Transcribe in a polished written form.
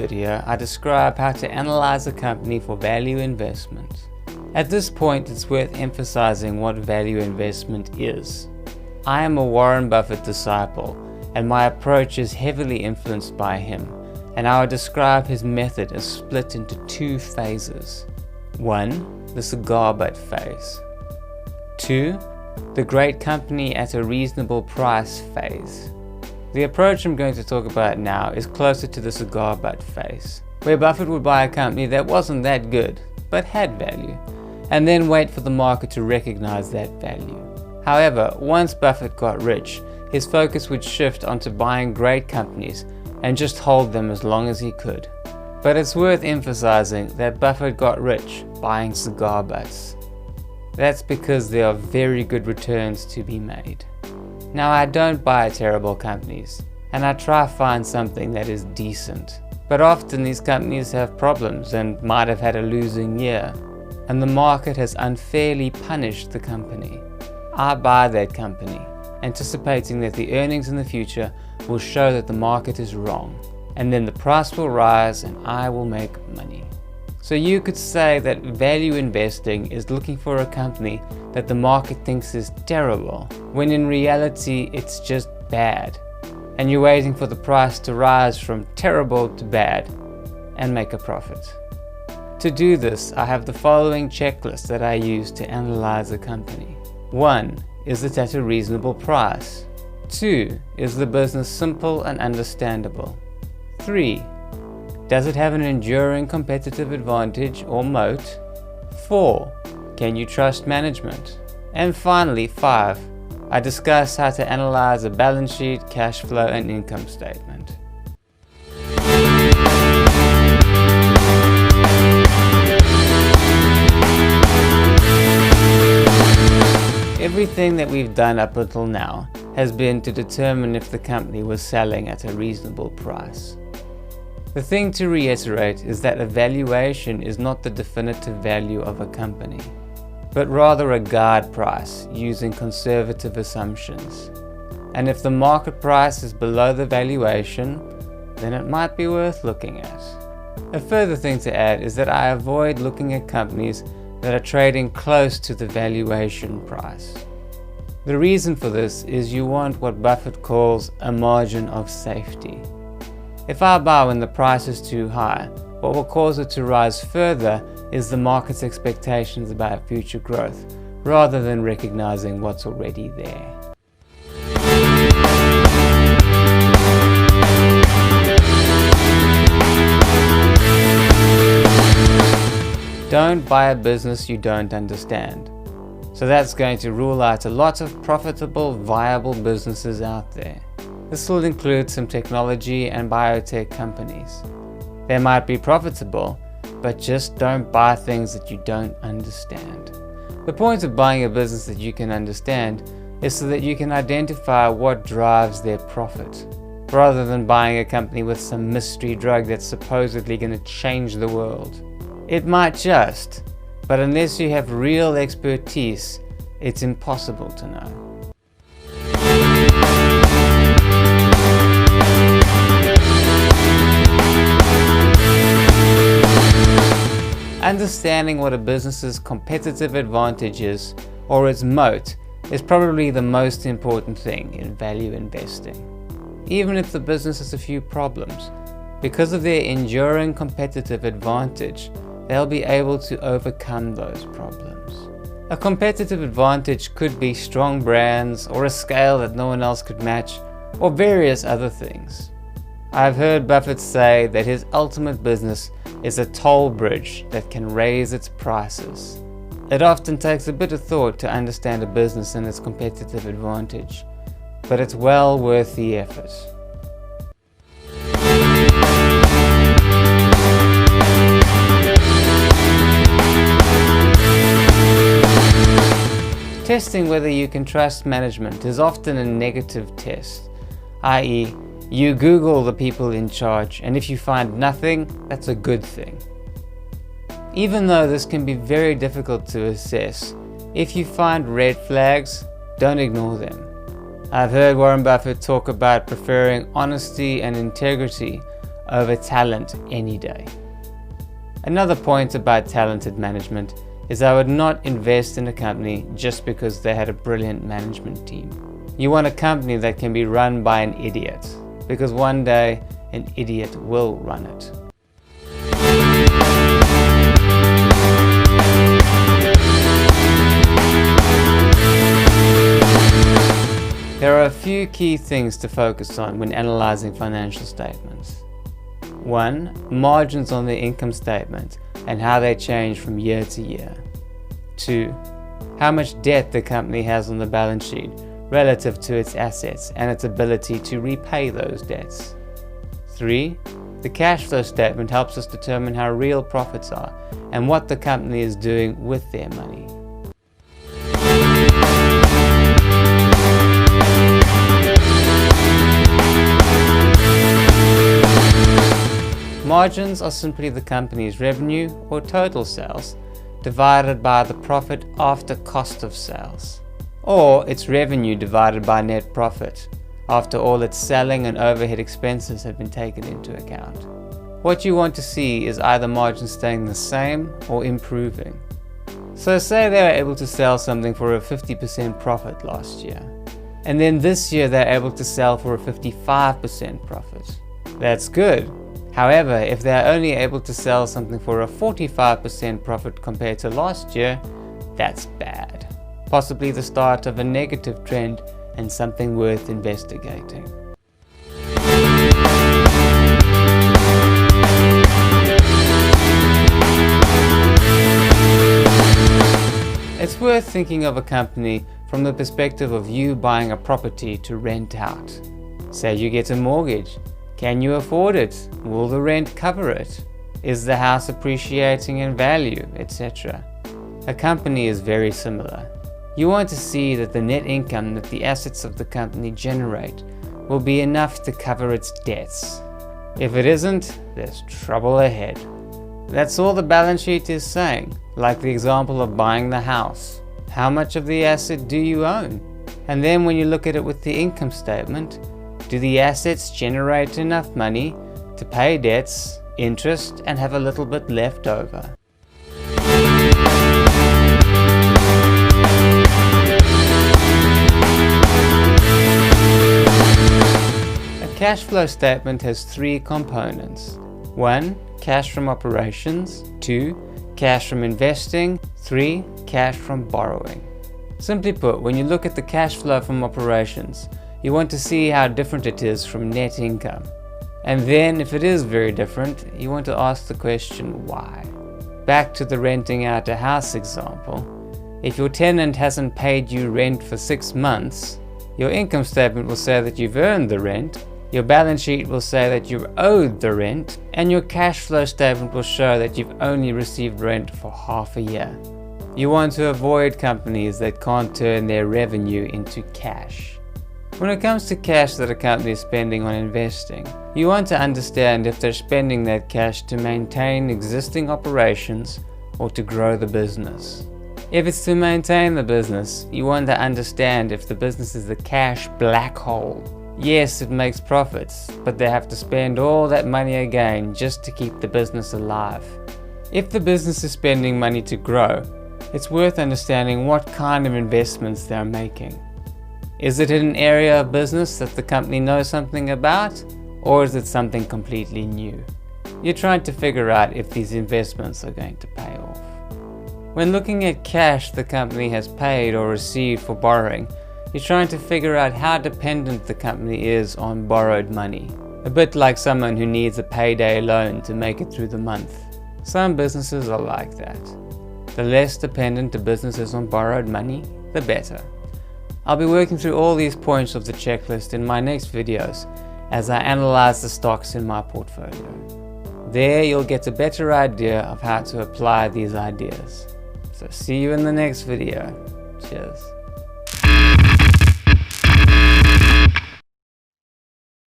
video, I describe how to analyze a company for value investment. At this point, it's worth emphasizing what value investment is. I am a Warren Buffett disciple, and my approach is heavily influenced by him, and I would describe his method as split into two phases. 1. The cigar butt phase. 2. The great company at a reasonable price phase. The approach I'm going to talk about now is closer to the cigar butt phase, where Buffett would buy a company that wasn't that good, but had value, and then wait for the market to recognize that value. However, once Buffett got rich, his focus would shift onto buying great companies and just hold them as long as he could. But it's worth emphasizing that Buffett got rich buying cigar butts. That's because there are very good returns to be made. Now, I don't buy terrible companies, and I try to find something that is decent. But often these companies have problems and might have had a losing year, and the market has unfairly punished the company. I buy that company, anticipating that the earnings in the future will show that the market is wrong, and then the price will rise and I will make money. So you could say that value investing is looking for a company that the market thinks is terrible, when in reality it's just bad, and you're waiting for the price to rise from terrible to bad and make a profit. To do this, I have the following checklist that I use to analyze a company. 1. Is it at a reasonable price? 2. Is the business simple and understandable? 3. Does it have an enduring competitive advantage or moat? 4. Can you trust management? And finally, 5. I discuss how to analyze a balance sheet, cash flow, and income statement. Everything that we've done up until now has been to determine if the company was selling at a reasonable price. The thing to reiterate is that a valuation is not the definitive value of a company, but rather a guide price using conservative assumptions. And if the market price is below the valuation, then it might be worth looking at. A further thing to add is that I avoid looking at companies that are trading close to the valuation price. The reason for this is you want what Buffett calls a margin of safety. If I buy when the price is too high, what will cause it to rise further is the market's expectations about future growth, rather than recognizing what's already there. Don't buy a business you don't understand. So that's going to rule out a lot of profitable, viable businesses out there. This will include some technology and biotech companies. They might be profitable, but just don't buy things that you don't understand. The point of buying a business that you can understand is so that you can identify what drives their profit, rather than buying a company with some mystery drug that's supposedly going to change the world. It might just, but unless you have real expertise, it's impossible to know. Understanding what a business's competitive advantage is, or its moat, is probably the most important thing in value investing. Even if the business has a few problems, because of their enduring competitive advantage, they'll be able to overcome those problems. A competitive advantage could be strong brands, or a scale that no one else could match, or various other things. I've heard Buffett say that his ultimate business is a toll bridge that can raise its prices. It often takes a bit of thought to understand a business and its competitive advantage, but it's well worth the effort. Testing whether you can trust management is often a negative test, i.e., you Google the people in charge, and if you find nothing, that's a good thing. Even though this can be very difficult to assess, if you find red flags, don't ignore them. I've heard Warren Buffett talk about preferring honesty and integrity over talent any day. Another point about talented management is I would not invest in a company just because they had a brilliant management team. You want a company that can be run by an idiot, because one day an idiot will run it. There are a few key things to focus on when analyzing financial statements. 1. Margins on the income statement and how they change from year to year. 2. How much debt the company has on the balance sheet relative to its assets and its ability to repay those debts. 3. The cash flow statement helps us determine how real profits are and what the company is doing with their money. Margins are simply the company's revenue or total sales divided by the profit after cost of sales, or its revenue divided by net profit after all its selling and overhead expenses have been taken into account. What you want to see is either margins staying the same or improving. So say they were able to sell something for a 50% profit last year, and then this year they're able to sell for a 55% profit. That's good. However, if they are only able to sell something for a 45% profit compared to last year, that's bad. Possibly the start of a negative trend and something worth investigating. It's worth thinking of a company from the perspective of you buying a property to rent out. Say you get a mortgage. Can you afford it? Will the rent cover it? Is the house appreciating in value, etc.? A company is very similar. You want to see that the net income that the assets of the company generate will be enough to cover its debts. If it isn't, there's trouble ahead. That's all the balance sheet is saying, like the example of buying the house. How much of the asset do you own? And then when you look at it with the income statement, do the assets generate enough money to pay debts, interest, and have a little bit left over? A cash flow statement has 3 components. 1. Cash from operations. 2. Cash from investing. 3. Cash from borrowing. Simply put, when you look at the cash flow from operations, you want to see how different it is from net income. And then, if it is very different, you want to ask the question, why? Back to the renting out a house example. If your tenant hasn't paid you rent for 6 months, your income statement will say that you've earned the rent, your balance sheet will say that you've owed the rent, and your cash flow statement will show that you've only received rent for half a year. You want to avoid companies that can't turn their revenue into cash. When it comes to cash that a company is spending on investing, you want to understand if they're spending that cash to maintain existing operations or to grow the business. If it's to maintain the business, you want to understand if the business is a cash black hole. Yes, it makes profits, but they have to spend all that money again just to keep the business alive. If the business is spending money to grow, it's worth understanding what kind of investments they're making. Is it in an area of business that the company knows something about, or is it something completely new? You're trying to figure out if these investments are going to pay off. When looking at cash the company has paid or received for borrowing, you're trying to figure out how dependent the company is on borrowed money. A bit like someone who needs a payday loan to make it through the month. Some businesses are like that. The less dependent a business is on borrowed money, the better. I'll be working through all these points of the checklist in my next videos as I analyze the stocks in my portfolio. There you'll get a better idea of how to apply these ideas. So see you in the next video. Cheers.